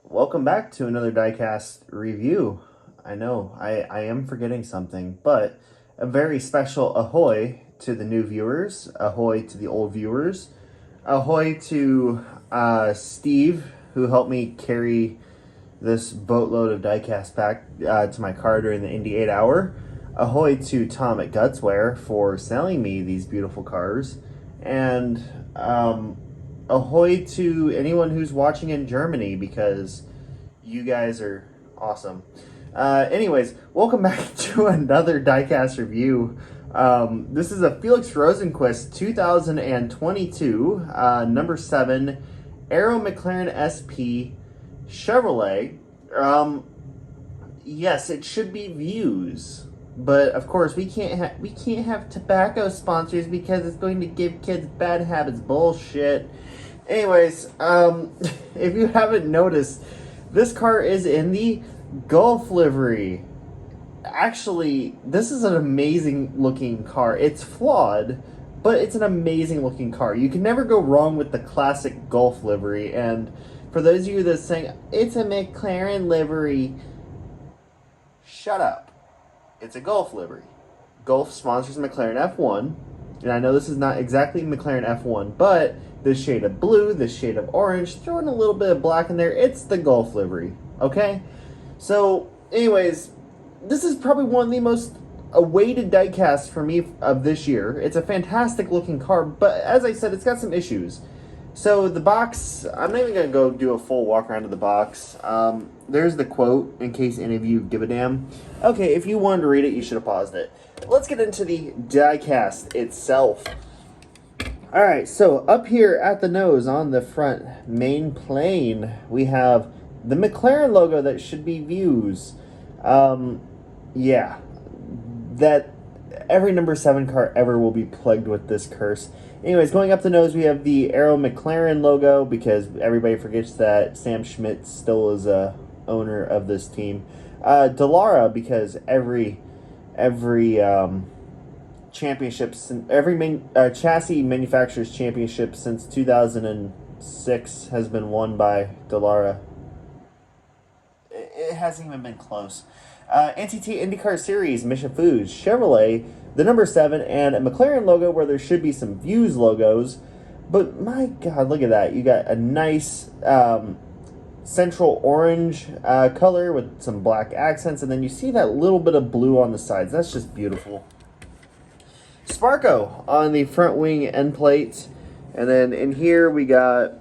Welcome back to another diecast review. I know I am forgetting something, but a very special ahoy to the new viewers, ahoy to the old viewers, ahoy to Steve, who helped me carry this boatload of diecast back to my car during the Indy 8 hour. Ahoy to Tom at Gutswear for selling me these beautiful cars. And ahoy to anyone who's watching in Germany, because you guys are awesome. Anyways, welcome back to another diecast review. This is a Felix Rosenqvist 2022 number 7 Aero McLaren SP Chevrolet. Yes, it should be views, but of course we can't have tobacco sponsors because it's going to give kids bad habits. Bullshit. Anyways, if you haven't noticed, this car is in the Gulf livery. Actually, this is an amazing looking car. It's flawed, but it's an amazing looking car. You can never go wrong with the classic Gulf livery. And for those of you that are saying, it's a McLaren livery, shut up. It's a Gulf livery. Gulf sponsors McLaren F1. And I know this is not exactly McLaren F1, but this shade of blue, this shade of orange, throw in a little bit of black in there. It's the Gulf livery, okay? So, anyways, this is probably one of the most awaited diecasts for me of this year. It's a fantastic looking car, but as I said, it's got some issues. So the box, I'm not even going to go do a full walk around of the box. There's the quote, in case any of you give a damn. Okay, if you wanted to read it, you should have paused it. Let's get into the diecast itself. Alright, so up here at the nose on the front main plane, we have the McLaren logo that should be views. Yeah, that every number 7 car ever will be plagued with this curse. Anyways, going up the nose, we have the Aero McLaren logo, because everybody forgets that Sam Schmidt still is a owner of this team. Dallara, because every championships, every chassis manufacturer's championship since 2006 has been won by Dallara. It hasn't even been close. NTT IndyCar Series, Mission Foods, Chevrolet, the number 7, and a McLaren logo where there should be some Views logos. But my God, look at that. You got a nice central orange color with some black accents, and then you see that little bit of blue on the sides. That's just beautiful. Sparco on the front wing end plate, and then in here we got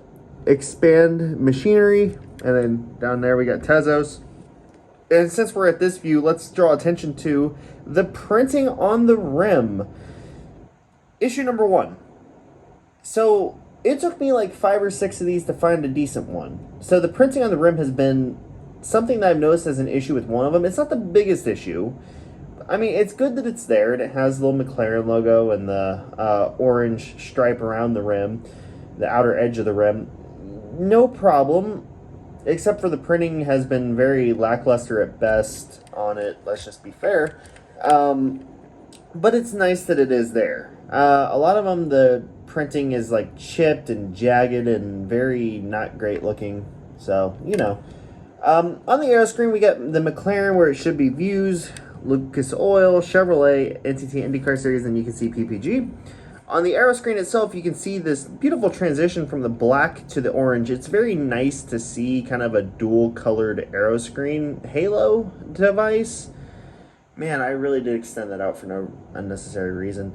Expand Machinery, and then down there we got Tezos. And since we're at this view, let's draw attention to the printing on the rim. Issue number 1. So it took me like 5 or 6 of these to find a decent one. So the printing on the rim has been something that I've noticed as an issue with one of them. It's not the biggest issue. I mean, it's good that it's there, and it has the little McLaren logo and the orange stripe around the rim, the outer edge of the rim. No problem, except for the printing has been very lackluster at best on it, let's just be fair. But it's nice that it is there. A lot of them, the printing is like chipped and jagged and very not great looking, so, you know. On the aero screen, we got the McLaren where it should be Views, Lucas Oil, Chevrolet, NTT IndyCar Series, and you can see PPG. On the aero screen itself, you can see this beautiful transition from the black to the orange. It's very nice to see kind of a dual-colored aero screen halo device. Man, I really did extend that out for no unnecessary reason.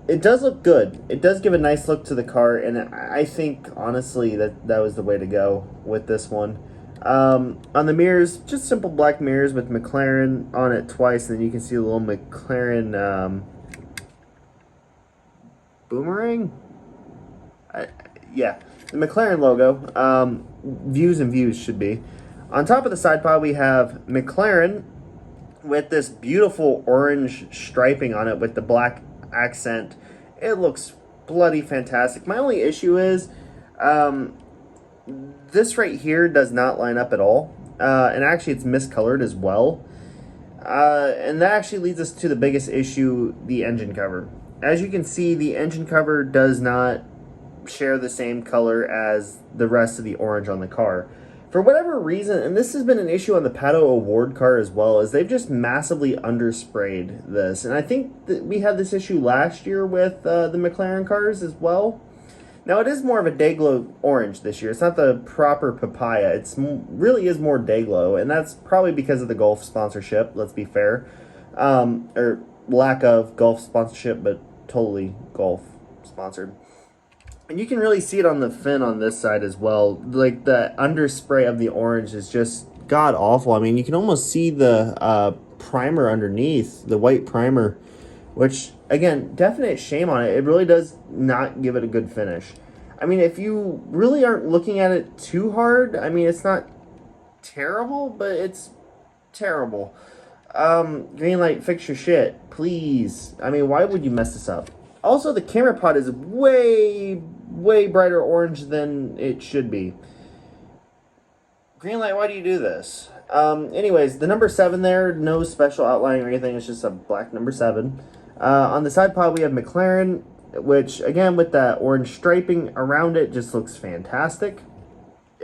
It does look good. It does give a nice look to the car, and I think, honestly, that was the way to go with this one. On the mirrors, just simple black mirrors with McLaren on it twice, and then you can see a little McLaren boomerang? Yeah, the McLaren logo. Views and Views should be. On top of the side pod, we have McLaren with this beautiful orange striping on it with the black accent. It looks bloody fantastic. My only issue is this right here does not line up at all, and actually it's miscolored as well, and that actually leads us to the biggest issue, the engine cover. As you can see, the engine cover does not share the same color as the rest of the orange on the car. For whatever reason, and this has been an issue on the Pato Award car as well, is they've just massively undersprayed this. And I think that we had this issue last year with the McLaren cars as well. Now, it is more of a Dayglow orange this year. It's not the proper papaya. It really is more Dayglow, and that's probably because of the Golf sponsorship, let's be fair. Or lack of Golf sponsorship, but totally Golf sponsored. And you can really see it on the fin on this side as well. Like, the underspray of the orange is just god-awful. I mean, you can almost see the primer underneath, the white primer, which, again, definite shame on it. It really does not give it a good finish. I mean, if you really aren't looking at it too hard, I mean, it's not terrible, but it's terrible. Green light, fix your shit, please. I mean, why would you mess this up? Also, the camera pod is way brighter orange than it should be. Green light, why do you do this? Anyways, the number 7 there, no special outlining or anything. It's just a black number 7. On the side pod, we have McLaren, which, again, with that orange striping around it, just looks fantastic.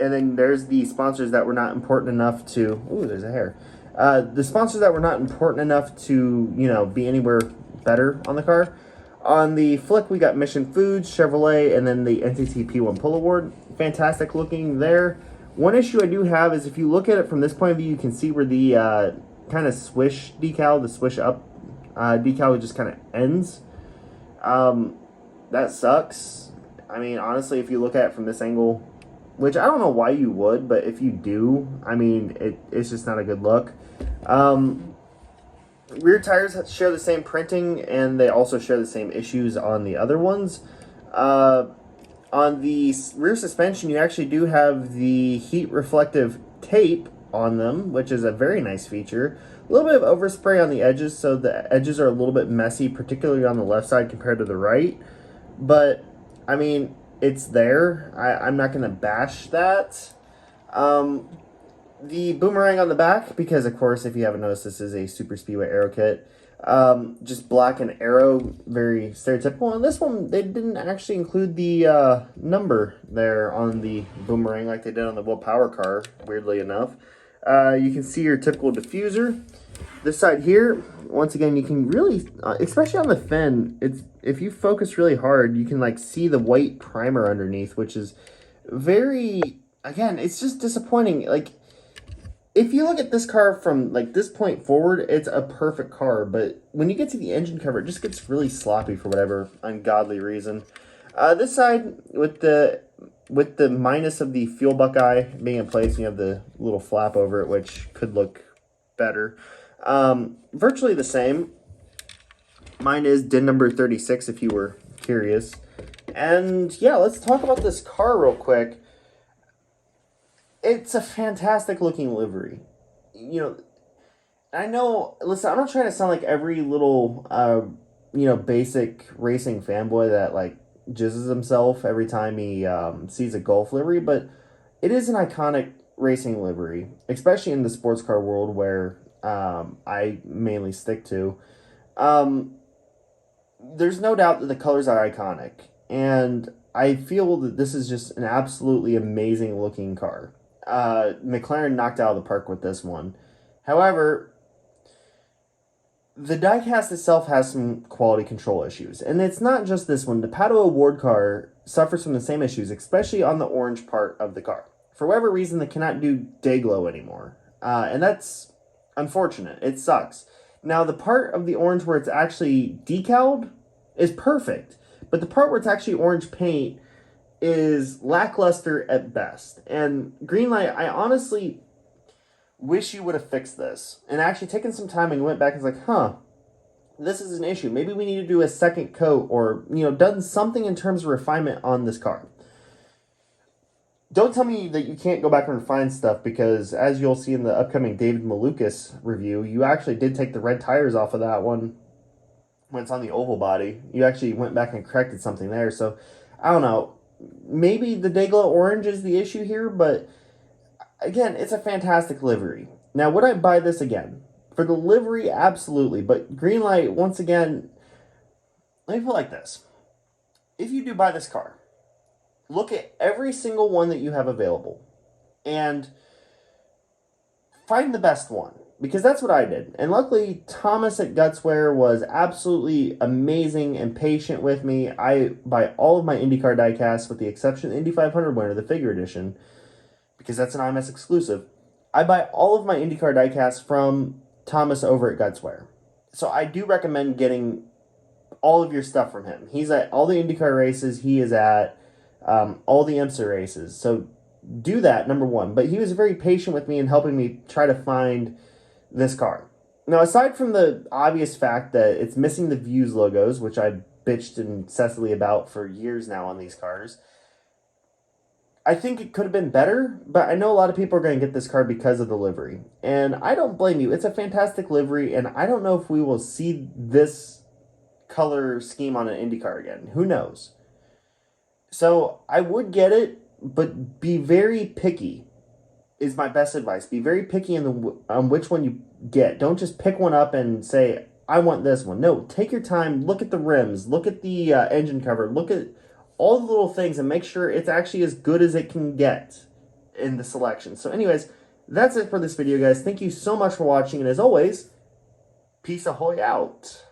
And then there's the sponsors that were not important enough to... Ooh, there's a hair. The sponsors that were not important enough to, you know, be anywhere better on the car. On the flick, we got Mission Foods, Chevrolet, and then the NTT P1 Pull Award. Fantastic looking there. One issue I do have is if you look at it from this point of view, you can see where the kind of swish decal, the swish up decal just kind of ends. That sucks. I mean, honestly, if you look at it from this angle, which I don't know why you would, but if you do, I mean, it's just not a good look. Rear tires share the same printing, and they also share the same issues on the other ones. On the rear suspension, you actually do have the heat reflective tape on them, which is a very nice feature. A little bit of overspray on the edges, so the edges are a little bit messy, particularly on the left side compared to the right. But, I mean, it's there. I'm not going to bash that. The boomerang on the back, because, of course, if you haven't noticed, this is a Super Speedway Aero kit. Just black and arrow, very stereotypical. And this one, they didn't actually include the number there on the boomerang like they did on the Will Power car, weirdly enough. You can see your typical diffuser. This side here, once again, you can really, especially on the fin, if you focus really hard, you can like see the white primer underneath, which is very, again, it's just disappointing. Like, if you look at this car from like this point forward, it's a perfect car, but when you get to the engine cover, it just gets really sloppy for whatever ungodly reason. This side, with the minus of the fuel buckeye being in place, you have the little flap over it, which could look better. Virtually the same. Mine is DIN number 36, if you were curious. And yeah, let's talk about this car real quick. It's a fantastic looking livery. You know, I know, listen, I'm not trying to sound like every little, basic racing fanboy that, like, jizzes himself every time he sees a Golf livery, but it is an iconic racing livery, especially in the sports car world where I mainly stick to. There's no doubt that the colors are iconic, and I feel that this is just an absolutely amazing looking car. McLaren knocked out of the park with this one. However, the diecast itself has some quality control issues. And it's not just this one. The Pato Award car suffers from the same issues, especially on the orange part of the car. For whatever reason, they cannot do Dayglow anymore. And that's unfortunate. It sucks. Now, the part of the orange where it's actually decaled is perfect. But the part where it's actually orange paint is lackluster at best. And Greenlight, I honestly wish you would have fixed this and actually taken some time and went back and was like, this is an issue. Maybe we need to do a second coat or, done something in terms of refinement on this car. Don't tell me that you can't go back and refine stuff, because as you'll see in the upcoming David Malukas review, you actually did take the red tires off of that one when it's on the oval body. You actually went back and corrected something there. So, I don't know. Maybe the Dayglow orange is the issue here, but again, it's a fantastic livery. Now, would I buy this again? For the livery, absolutely. But Greenlight, once again, let me put it like this. If you do buy this car, look at every single one that you have available. And find the best one, because that's what I did. And luckily, Thomas at Gutswear was absolutely amazing and patient with me. I buy all of my IndyCar diecasts, with the exception of the Indy 500 winner, the figure edition, because that's an IMS exclusive. I buy all of my IndyCar diecasts from Thomas over at Gutswear. So I do recommend getting all of your stuff from him. He's at all the IndyCar races. He is at all the IMSA races. So do that, number one. But he was very patient with me in helping me try to find this car. Now, aside from the obvious fact that it's missing the Views logos, which I bitched incessantly about for years now on these cars, I think it could have been better, but I know a lot of people are going to get this car because of the livery. And I don't blame you. It's a fantastic livery, and I don't know if we will see this color scheme on an IndyCar again. Who knows? So I would get it, but be very picky is my best advice. Be very picky on which one you get. Don't just pick one up and say, I want this one. No, take your time. Look at the rims. Look at the engine cover. Look at all the little things and make sure it's actually as good as it can get in the selection. So anyways, that's it for this video, guys. Thank you so much for watching. And as always, peace ahoy out.